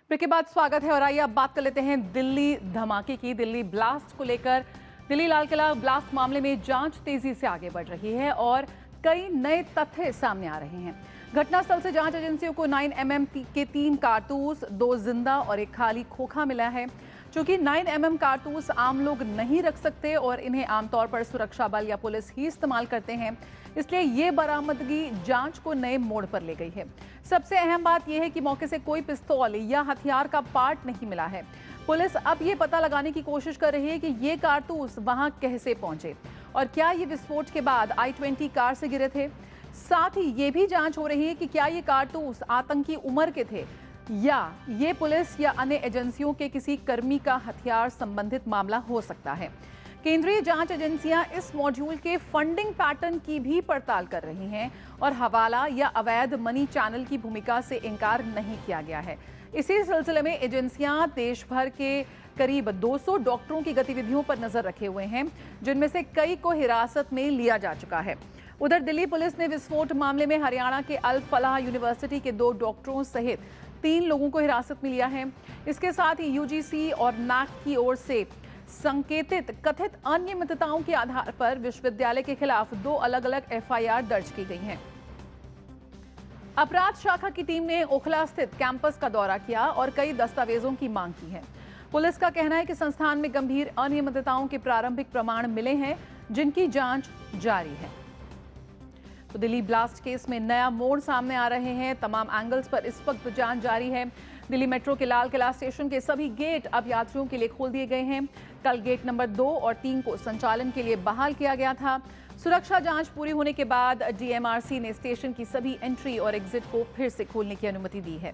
Break के बाद स्वागत है और आइए अब बात कर लेते हैं दिल्ली धमाके की। दिल्ली ब्लास्ट को लेकर दिल्ली लाल किला ब्लास्ट मामले में जांच तेजी से आगे बढ़ रही है और कई नए तथ्य सामने आ रहे हैं। घटनास्थल से जांच एजेंसियों को 9mm के 3 कारतूस, 2 जिंदा और एक खाली खोखा मिला है। चूंकि 9mm कारतूस आम लोग नहीं रख सकते और इन्हें आमतौर पर सुरक्षा बल या पुलिस ही इस्तेमाल करते हैं, इसलिए ये बरामदगी जांच को नए मोड़ पर ले गई है। सबसे अहम बात यह है कि मौके से कोई पिस्तौल या हथियार का पार्ट नहीं मिला है। पुलिस अब ये पता लगाने की कोशिश कर रही है कि ये कारतूस वहां कैसे पहुंचे और क्या ये विस्फोट के बाद I-20 कार से गिरे थे। साथ ही ये भी जांच हो रही है कि क्या ये कारतूस आतंकी उम्र के थे या ये पुलिस या अन्य एजेंसियों के किसी कर्मी का हथियार संबंधित मामला हो सकता है। केंद्रीय जांच एजेंसियां इस मॉड्यूल के फंडिंग पैटर्न की भी पड़ताल कर रही हैं और हवाला या अवैध मनी चैनल की भूमिका से इनकार नहीं किया गया है। इसी सिलसिले में एजेंसियां देश भर के करीब 200 डॉक्टरों की गतिविधियों पर नजर रखे हुए हैं, जिनमें से कई को हिरासत में लिया जा चुका है। उधर दिल्ली पुलिस ने विस्फोट मामले में हरियाणा के अल फलाह यूनिवर्सिटी के 2 डॉक्टरों सहित 3 लोगों को हिरासत में लिया है। इसके साथ ही यूजीसी और नैक की ओर से संकेतित कथित अनियमितताओं के आधार पर विश्वविद्यालय के खिलाफ 2 अलग-अलग FIR दर्ज की गई हैं। अपराध शाखा की टीम ने ओखला स्थित कैंपस का दौरा किया और कई दस्तावेजों की मांग की है। पुलिस का कहना है कि संस्थान में गंभीर अनियमितताओं के प्रारंभिक प्रमाण मिले हैं, जिनकी जांच जारी है। तो दिल्ली ब्लास्ट केस में नया मोड़ सामने आ रहे हैं। तमाम एंगल्स पर इस वक्त जांच जारी है। दिल्ली मेट्रो के लाल किला स्टेशन के सभी गेट अब यात्रियों के लिए खोल दिए गए हैं। कल गेट नंबर 2 और 3 को संचालन के लिए बहाल किया गया था। सुरक्षा जांच पूरी होने के बाद DMRC ने स्टेशन की सभी एंट्री और एग्जिट को फिर से खोलने की अनुमति दी है।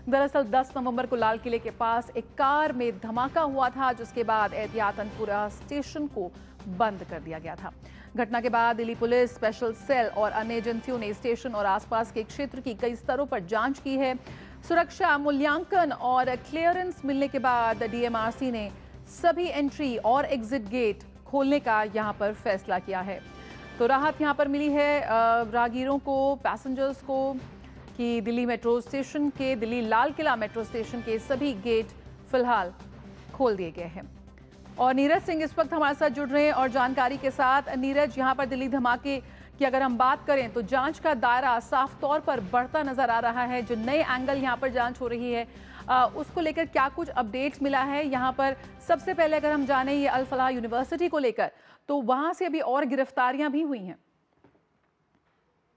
दरअसल 10 नवंबर को लाल किले के पास एक कार में धमाका हुआ था, जिसके बाद एहतियातन पूरा स्टेशन को बंद कर दिया गया था। घटना के बाद दिल्ली पुलिस, स्पेशल सेल और अन्य एजेंसियों ने स्टेशन और आसपास के क्षेत्र की कई स्तरों पर जांच की है। सुरक्षा मूल्यांकन और क्लियरेंस मिलने के बाद DMRC ने सभी एंट्री और एग्जिट गेट खोलने का यहां पर फैसला किया है। तो राहत यहां पर मिली है राहगीरों को, पैसेंजर्स को, कि दिल्ली मेट्रो स्टेशन के, दिल्ली लाल किला मेट्रो स्टेशन के सभी गेट फिलहाल खोल दिए गए हैं। और नीरज सिंह इस वक्त हमारे साथ जुड़ रहे हैं और जानकारी के साथ। नीरज, यहाँ पर दिल्ली धमाके की अगर हम बात करें तो जांच का दायरा साफ तौर पर बढ़ता नजर आ रहा है। जो नए एंगल यहाँ पर जांच हो रही है उसको लेकर क्या कुछ अपडेट्स मिला है यहाँ पर? सबसे पहले अगर हम जाने ये अल फलाह यूनिवर्सिटी को लेकर, तो वहां से अभी और गिरफ्तारियां भी हुई हैं।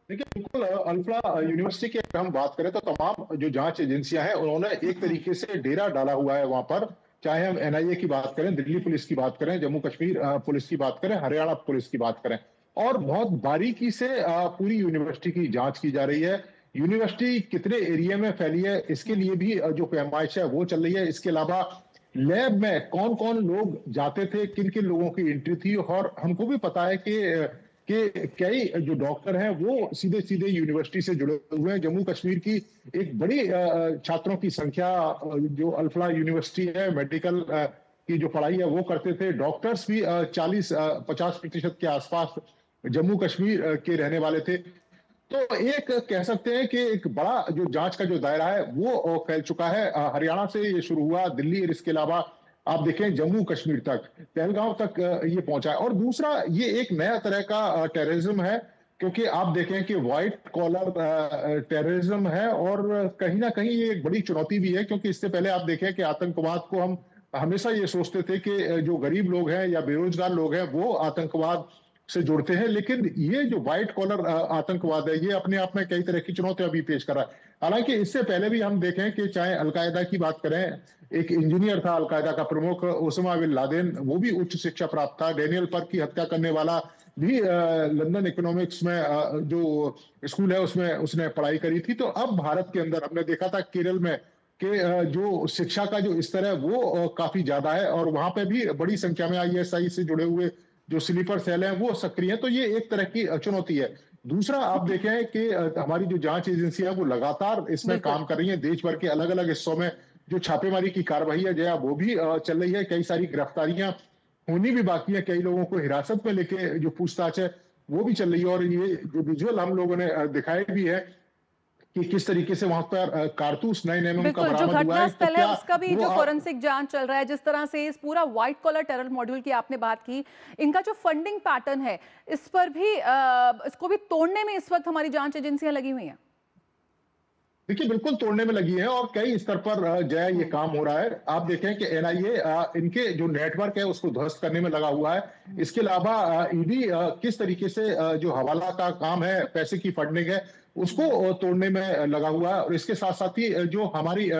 देखिए, बिल्कुल अल फलाह यूनिवर्सिटी की अगर हम बात करें तो तमाम जो जांच एजेंसियां हैं उन्होंने एक तरीके से डेरा डाला हुआ है वहां पर। चाहे हम NIA की बात करें, दिल्ली पुलिस की बात करें, जम्मू कश्मीर पुलिस की बात करें, हरियाणा पुलिस की बात करें, और बहुत बारीकी से पूरी यूनिवर्सिटी की जांच की जा रही है। यूनिवर्सिटी कितने एरिया में फैली है इसके लिए भी जो पैमाइश है वो चल रही है। इसके अलावा लैब में कौन कौन लोग जाते थे, किन किन लोगों की एंट्री थी, और हमको भी पता है कि कई जो डॉक्टर हैं वो सीधे सीधे यूनिवर्सिटी से जुड़े हुए हैं। जम्मू कश्मीर की एक बड़ी छात्रों की संख्या जो अल फलाह यूनिवर्सिटी है, मेडिकल की जो पढ़ाई है वो करते थे। डॉक्टर्स भी 40-50% के आसपास जम्मू कश्मीर के रहने वाले थे। तो एक कह सकते हैं कि एक बड़ा जो जांच का जो दायरा है वो फैल चुका है। हरियाणा से ये शुरू हुआ, दिल्ली और इसके अलावा आप देखें जम्मू कश्मीर तक, पहलगांव तक ये पहुंचा है। और दूसरा, ये एक नया तरह का टेररिज्म है, क्योंकि आप देखें कि व्हाइट कॉलर टेररिज्म है और कहीं ना कहीं ये एक बड़ी चुनौती भी है, क्योंकि इससे पहले आप देखें कि आतंकवाद को हम हमेशा ये सोचते थे कि जो गरीब लोग हैं या बेरोजगार लोग हैं वो आतंकवाद से जुड़ते हैं, लेकिन ये जो व्हाइट कॉलर आतंकवाद है ये अपने आप में कई तरह की चुनौतियां भी पेश कर रहा है। हालांकि इससे पहले भी हम देखें कि चाहे अलकायदा की बात करें, एक इंजीनियर था अलकायदा का प्रमुख ओसामा बिन लादेन, वो भी उच्च शिक्षा प्राप्त था। डेनियल पर्क की हत्या करने वाला भी लंदन इकोनॉमिक्स में जो स्कूल है उसमें उसने पढ़ाई करी थी। तो अब भारत के अंदर हमने देखा था केरल में कि जो शिक्षा का जो स्तर है वो काफी ज्यादा है, और वहां पे भी बड़ी संख्या में ISI से जुड़े हुए जो स्लीपर सेल हैं वो सक्रिय हैं। तो ये एक तरह की चुनौती है। दूसरा, आप देखें कि हमारी जो जांच एजेंसियां वो लगातार इसमें काम कर रही हैं। देश भर के अलग अलग हिस्सों में जो छापेमारी की कार्रवाई है जया वो भी चल रही है। कई सारी गिरफ्तारियां होनी भी बाकी है, कई लोगों को हिरासत में लेके जो पूछताछ है वो भी चल रही है। और ये जो विजुअल हम लोगों ने दिखाए भी है कि किस तरीके से वहां पर कारतूस 9 mm का बिल्कुल, जो बरामद हुआ घटना है, तो स्थल है क्या उसका भी वो जो फोरेंसिक जांच चल रहा है, जिस तरह से इस पूरा व्हाइट कॉलर टेरर मॉड्यूल की आपने बात की, इनका जो फंडिंग पैटर्न है, इस पर भी इसको भी तोड़ने में इस वक्त हमारी जांच एजेंसियां लगी हुई हैं। देखिए बिल्कुल तोड़ने में लगी है और कई स्तर पर जो है ये काम हो रहा है। आप देखें कि एनआईए इनके जो नेटवर्क है उसको ध्वस्त करने में लगा हुआ है। इसके अलावा ईडी किस तरीके से जो हवाला का काम है, पैसे की फंडिंग है, उसको तोड़ने में लगा हुआ है। और इसके साथ साथ ही जो हमारी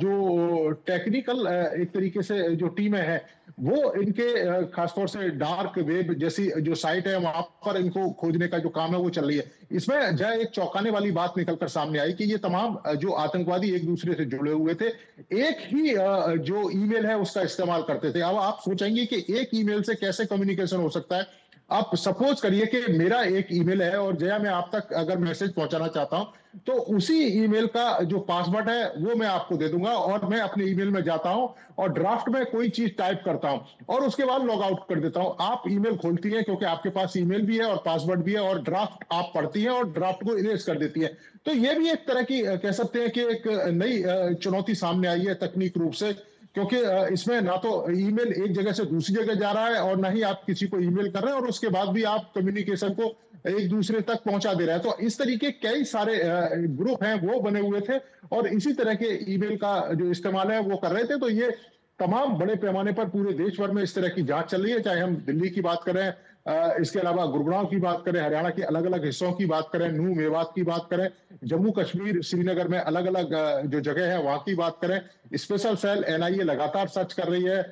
जो टेक्निकल एक तरीके से जो टीमें हैं, वो इनके खासतौर से डार्क वेब जैसी जो साइट है वहां पर इनको खोजने का जो काम है वो चल रही है। इसमें जो है एक चौंकाने वाली बात निकलकर सामने आई कि ये तमाम जो आतंकवादी एक दूसरे से जुड़े हुए थे, एक ही जो ईमेल है उसका इस्तेमाल करते थे। अब आप सोचेंगे कि एक ईमेल से कैसे कम्युनिकेशन हो सकता है। आप सपोज करिए कि मेरा एक ईमेल है और जया मैं आप तक अगर मैसेज पहुंचाना चाहता हूं तो उसी ईमेल का जो पासवर्ड है वो मैं आपको दे दूंगा और मैं अपने ईमेल में जाता हूं और ड्राफ्ट में कोई चीज टाइप करता हूं और उसके बाद लॉग आउट कर देता हूं। आप ईमेल खोलती हैं क्योंकि आपके पास ईमेल भी है और पासवर्ड भी है और ड्राफ्ट आप पढ़ती हैं और ड्राफ्ट को इरेज कर देती है। तो ये भी एक तरह की कह सकते हैं कि एक नई चुनौती सामने आई है तकनीक रूप से, क्योंकि इसमें ना तो ईमेल एक जगह से दूसरी जगह जा रहा है और ना ही आप किसी को ईमेल कर रहे हैं और उसके बाद भी आप कम्युनिकेशन को एक दूसरे तक पहुंचा दे रहे हैं। तो इस तरीके कई सारे ग्रुप हैं वो बने हुए थे और इसी तरह के ईमेल का जो इस्तेमाल है वो कर रहे थे। तो ये तमाम बड़े पैमाने पर पूरे देश भर में इस तरह की जांच चल रही है, चाहे हम दिल्ली की बात करें, इसके अलावा गुरुग्राम की बात करें, हरियाणा के अलग अलग हिस्सों की बात करें, नूह मेवात की बात करें, जम्मू कश्मीर श्रीनगर में अलग अलग जो जगह है वहां की बात करें। स्पेशल सेल एनआईए लगातार सर्च कर रही है।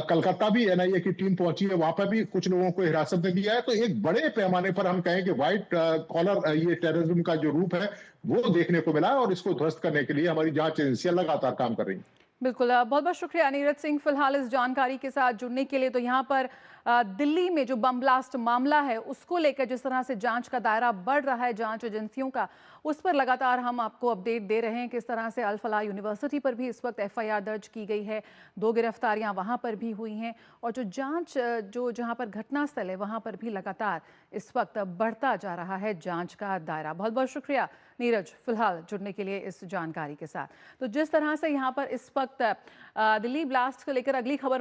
कलकत्ता भी एनआईए की टीम पहुंची है, वहां पर भी कुछ लोगों को हिरासत में लिया है। तो एक बड़े पैमाने पर हम कहें कि व्हाइट कॉलर ये टेररिज्म का जो रूप है वो देखने को मिला है और इसको ध्वस्त करने के लिए हमारी जांच एजेंसियां लगातार काम कर रही हैं। बिल्कुल, बहुत बहुत शुक्रिया नीरज सिंह फिलहाल इस जानकारी के साथ जुड़ने के लिए। तो यहाँ पर दिल्ली में जो बम ब्लास्ट मामला है उसको लेकर जिस तरह से जांच का दायरा बढ़ रहा है जांच एजेंसियों का, उस पर लगातार हम आपको अपडेट दे रहे हैं। किस तरह से अल फलाह यूनिवर्सिटी पर भी इस वक्त एफआईआर दर्ज की गई है, 2 गिरफ्तारियां वहां पर भी हुई हैं और जो जांच जो जहां पर घटनास्थल है वहां पर भी लगातार इस वक्त बढ़ता जा रहा है जांच का दायरा। बहुत बहुत शुक्रिया नीरज फिलहाल जुड़ने के लिए इस जानकारी के साथ। तो जिस तरह से यहाँ पर इस वक्त दिल्ली ब्लास्ट को लेकर अगली खबर